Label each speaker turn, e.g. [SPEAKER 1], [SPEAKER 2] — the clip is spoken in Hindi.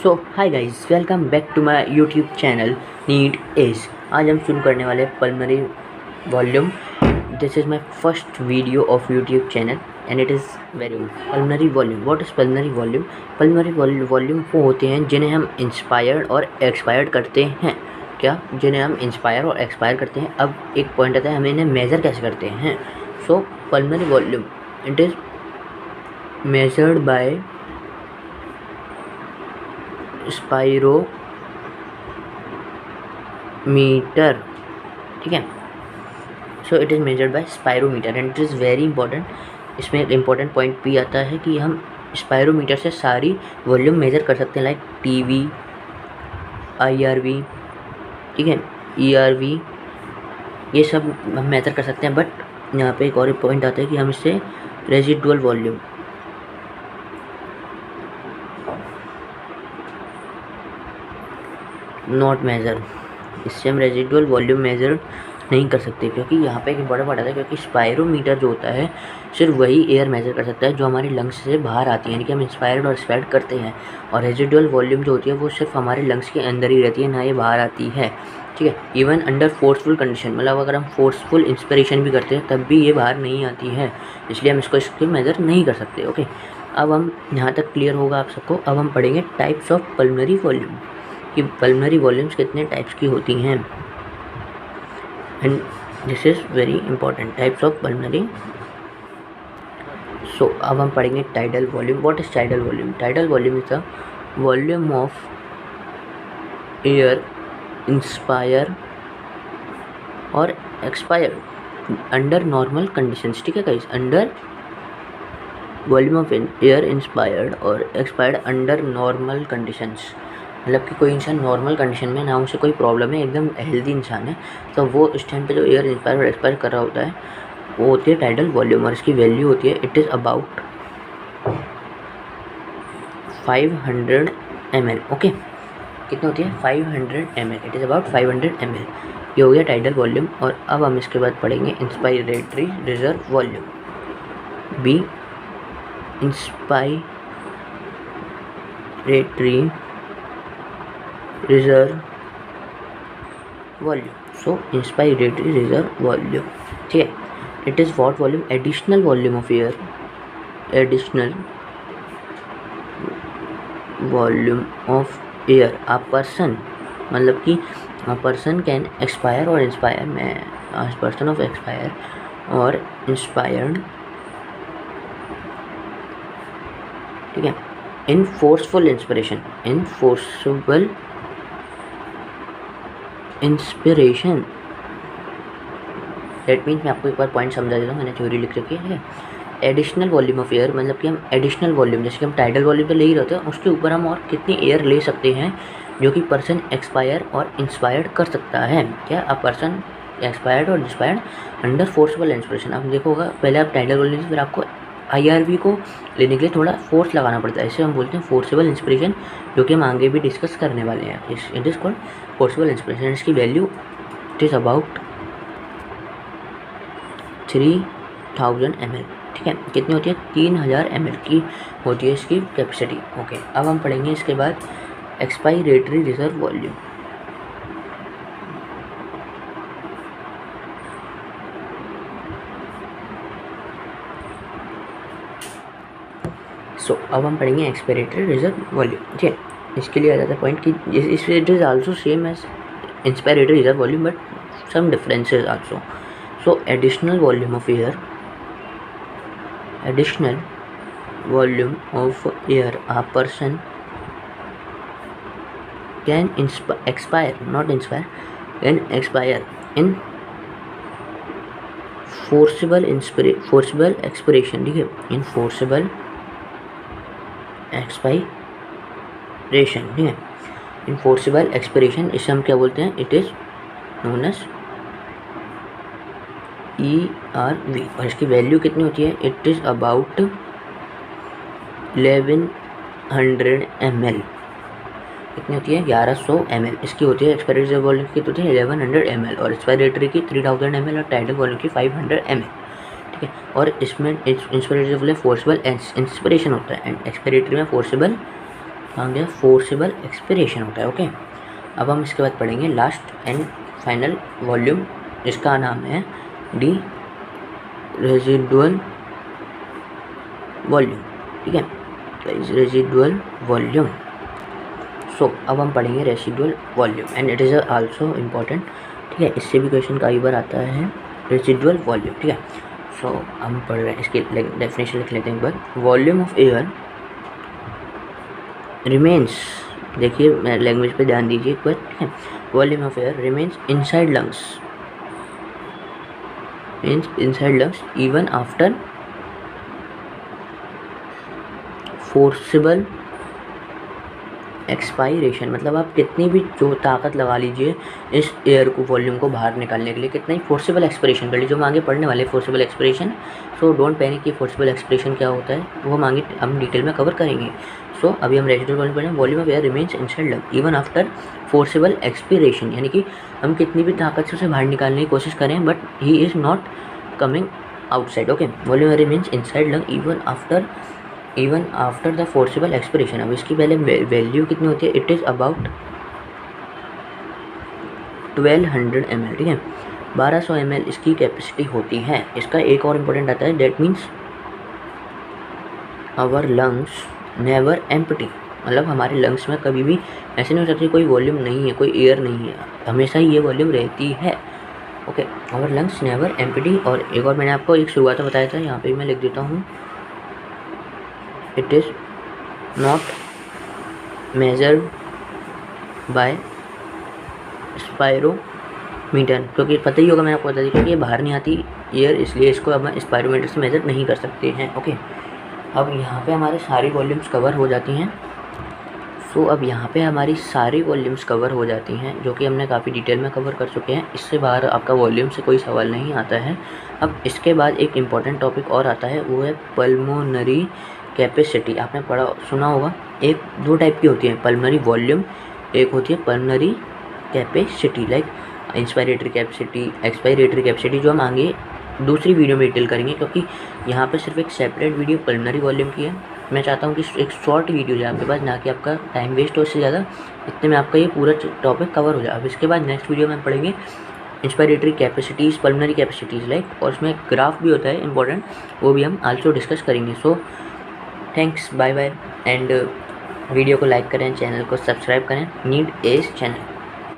[SPEAKER 1] So hi guys, welcome back to my YouTube channel NEET edge. आज हम शुरू करने वाले pulmonary volume. This is my first video of YouTube channel and it is very pulmonary volume. What is pulmonary volume? Pulmonary volume वो होते हैं जिन्हें हम इंस्पायर्ड और एक्सपायर्ड करते हैं। क्या? जिन्हें हम इंस्पायर और एक्सपायर करते हैं। अब एक पॉइंट आता है, हमें इन्हें मेज़र कैसे करते हैं। So pulmonary volume it is measured by spirometer. ठीक है, so it is measured by spirometer and it is very important. इसमें एक इम्पॉर्टेंट पॉइंट भी आता है कि हम स्पायरोमीटर से सारी वॉल्यूम मेजर कर सकते हैं, लाइक टीवी, IRV, ठीक है, ERV, ये सब हम मेजर कर सकते हैं। बट यहाँ पे एक और पॉइंट आता है कि हम इससे रेजिडुअल वॉल्यूम नॉट मेजर, इससे हम रेजिडुअल वॉल्यूम मेजर नहीं कर सकते, क्योंकि यहाँ पे एक इंपॉर्टेंट पॉइंट आता है, क्योंकि स्पायरोमीटर जो होता है सिर्फ वही एयर मेजर कर सकता है जो हमारे लंग्स से बाहर आती है, यानी कि हम इंस्पायर्ड और एक्सपायर्ड करते हैं। और रेजिडुअल वॉल्यूम जो होती है वो सिर्फ हमारे लंग्स के अंदर ही रहती है, ना ये बाहर आती है। ठीक है, इवन अंडर फोर्सफुल कंडीशन, मतलब अगर हम फोर्सफुल इंस्पिरेशन भी करते हैं तब भी ये बाहर नहीं आती है, इसलिए हम इसके मेजर नहीं कर सकते। ओके, अब हम यहाँ तक क्लियर होगा आप सबको। अब हम पढ़ेंगे टाइप्स ऑफ पल्मनरी वॉल्यूम, कि पल्मनरी वॉल्यूम्स कितने टाइप्स की होती हैं। And this is very important, types of pulmonary. So अब हम पढ़ेंगे tidal volume. What is tidal volume? Tidal volume is the volume of air inspire और एक्सपायर अंडर नॉर्मल कंडीशंस। ठीक है guys, under volume of air inspired और एक्सपायर्ड अंडर नॉर्मल कंडीशंस, मतलब कि कोई इंसान नॉर्मल कंडीशन में ना उसे कोई प्रॉब्लम है, एकदम हेल्दी इंसान है, तो वो इस टाइम पे जो एयर इंस्पायर और एक्सपायर कर रहा होता है वो होती है टाइडल वॉल्यूम। और इसकी वैल्यू होती है, it is about 500 ml। Okay, कितनी होती है? 500 ml। It is about 500 ml। ये हो गया टाइडल वॉल्यूम। और अब हम इसके बाद पढ़ेंगे inspiratory reserve volume. B inspiratory reserve volume. So inspiratory reserve volume, ठीक है, it is what volume? Additional volume of air, additional volume of air a person, मतलब कि अ पर्सन कैन एक्सपायर और इंस्पायर, में अ पर्सन ऑफ एक्सपायर और इंस्पायर्ड, ठीक है, in forceful inspiration, in forceful inspiration. That means मैं आपको एक बार पॉइंट समझा देता हूँ, मैंने थ्योरी लिख रखी है। ठीक है, एडिशनल वॉल्यूम ऑफ एयर, मतलब कि हम एडिशनल वॉल्यूम, जैसे कि हम टाइडल वॉल्यूम तो ले ही रहते हैं, उसके ऊपर हम और कितनी एयर ले सकते हैं जो कि पर्सन एक्सपायर और इंस्पायर्ड कर सकता है। क्या? अ पर्सन एक्सपायर्ड और इंस्पायर्ड अंडर फोर्सफुल इंस्पिरेशन। आप देखो होगा, पहले आप टाइडल वॉल्यूम, फिर आपको IRV को लेने के लिए थोड़ा फोर्स लगाना पड़ता है, इसे हम बोलते हैं फोर्सेबल इंस्पिरेशन, जो कि हम आगे भी डिस्कस करने वाले हैं। It is called forcible inspiration. इसकी value it is about 3000 ml। ठीक है, कितनी होती है? 3000 ml की होती है इसकी कैपेसिटी। ओके, अब हम पढ़ेंगे इसके बाद एक्सपायरेटरी रिजर्व वॉल्यूम। सो अब हम पढ़ेंगे एक्सपायरेटरी रिजर्व वॉल्यूम। ठीक है, इसके लिए आ जाता है पॉइंट कि it is also same as inspiratory reserve volume but some differences also. So additional volume of air, additional volume of air a person can expire, not inspire, can expire in forcible expiration। ठीक है, in forcible expiration, ठीक है, in forcible expiration, इसे हम क्या बोलते हैं? It is known as ERV। और इसकी वैल्यू कितनी होती है? It is about 1100 ml। कितनी होती है? 1100 ml इसकी होती है। एक्सपायरेटरी वॉल्यूम की होती है 1100 ml और एक्सपायरेटरी की 3000 ml और टाइडल वॉल्यूम की 500 ml। ठीक है, और इसमें इंस्पिरेटरी फोर्सेबल इंस्पिरेशन होता है एंड एक्सपायरेटरी में फोर्सेबल कहाँ गया, फोर्सिबल एक्सपिरेशन होता है। ओके, अब हम इसके बाद पढ़ेंगे लास्ट एंड फाइनल वॉल्यूम, इसका नाम है डी रेजिडुअल वॉल्यूम। ठीक है, रेजिडुअल वॉल्यूम। सो अब हम पढ़ेंगे residual volume and it is also important. ठीक है, इससे भी क्वेश्चन कई बार आता है रेसिडुअल वॉल्यूम। ठीक है, सो हम पढ़ रहे हैं, इसकी डेफिनेशन लिख लेते हैं एक बार। वॉल्यूम ऑफ एयर रिमेन्स, देखिए लैंग्वेज पे ध्यान दीजिए एक बार। ठीक है, volume of air remains inside lungs, means inside lungs even after forcible expiration. मतलब आप कितनी भी जो ताकत लगा लीजिए इस एयर को, वॉल्यूम को बाहर निकालने के लिए, कितना ही फोर्सिबल एक्सपिरेशन कर लीजिए, जो हम आगे पढ़ने वाले forcible expiration. So don't panic कि फोर्सिबल एक्सपिरेशन क्या होता है, वो हम आगे हम डिटेल में कवर करेंगे। सो अभी हम रेजिडुअल वॉल्यूम पढ़ेंगे। Volume of air remains inside lung even after forcible expiration, यानी कि हम कितनी भी ताकत से उसे बाहर निकालने की कोशिश करें but he is not coming outside. Okay, volume remains inside lung even after the forcible expiration. अब इसकी पहले वैल्यू कितनी होती है, इट इज़ अबाउट 1200 ml। ठीक है, 1200 ml इसकी कैपेसिटी होती है। इसका एक और इम्पोर्टेंट आता है, that means our lungs never empty. मतलब हमारे लंग्स में कभी भी ऐसे नहीं हो सकती कोई वॉल्यूम नहीं है, कोई एयर नहीं है, हमेशा ही ये वॉल्यूम रहती है। Okay, our lungs never empty. और एक और मैंने आपको एक शुरुआत में बताया था, यहाँ पे मैं लिख देता हूँ, it is not measured by spirometer, क्योंकि पता ही होगा, मैंने आपको बता दिया, क्योंकि ये बाहर नहीं आती एयर, इसलिए इसको अब स्पायरोमीटर से मेजर नहीं कर सकते हैं। ओके, अब यहाँ पे हमारे सारी वॉल्यूम्स कवर हो जाती हैं। सो अब यहाँ पे हमारी सारी वॉल्यूम्स कवर हो जाती हैं, जो कि हमने काफ़ी डिटेल में कवर कर चुके हैं। इससे बाहर आपका वॉल्यूम से कोई सवाल नहीं आता है। अब इसके बाद एक इम्पॉर्टेंट टॉपिक और आता है, वो है पल्मोनरी कैपेसिटी। आपने पढ़ा सुना होगा, एक दो टाइप की होती है, पल्मोनरी वॉल्यूम, एक होती है pulmonary capacity, like inspiratory capacity, expiratory capacity, जो हम आगे दूसरी वीडियो में डिटेल करेंगे, क्योंकि यहाँ पे सिर्फ एक सेपरेट वीडियो पल्मोनरी वॉल्यूम की है। मैं चाहता हूँ कि एक शॉर्ट वीडियो जाए आपके पास, ना कि आपका टाइम वेस्ट हो इससे ज़्यादा, इतने में आपका ये पूरा टॉपिक कवर हो जाए। अब इसके बाद नेक्स्ट वीडियो में पढ़ेंगे inspiratory capacities, pulmonary capacities like, और उसमें ग्राफ भी होता है इंपॉर्टेंट, वो भी हम आल्सो डिस्कस करेंगे। So thanks, bye bye, and video को लाइक करें, चैनल को सब्सक्राइब करें, नीड एज चैनल।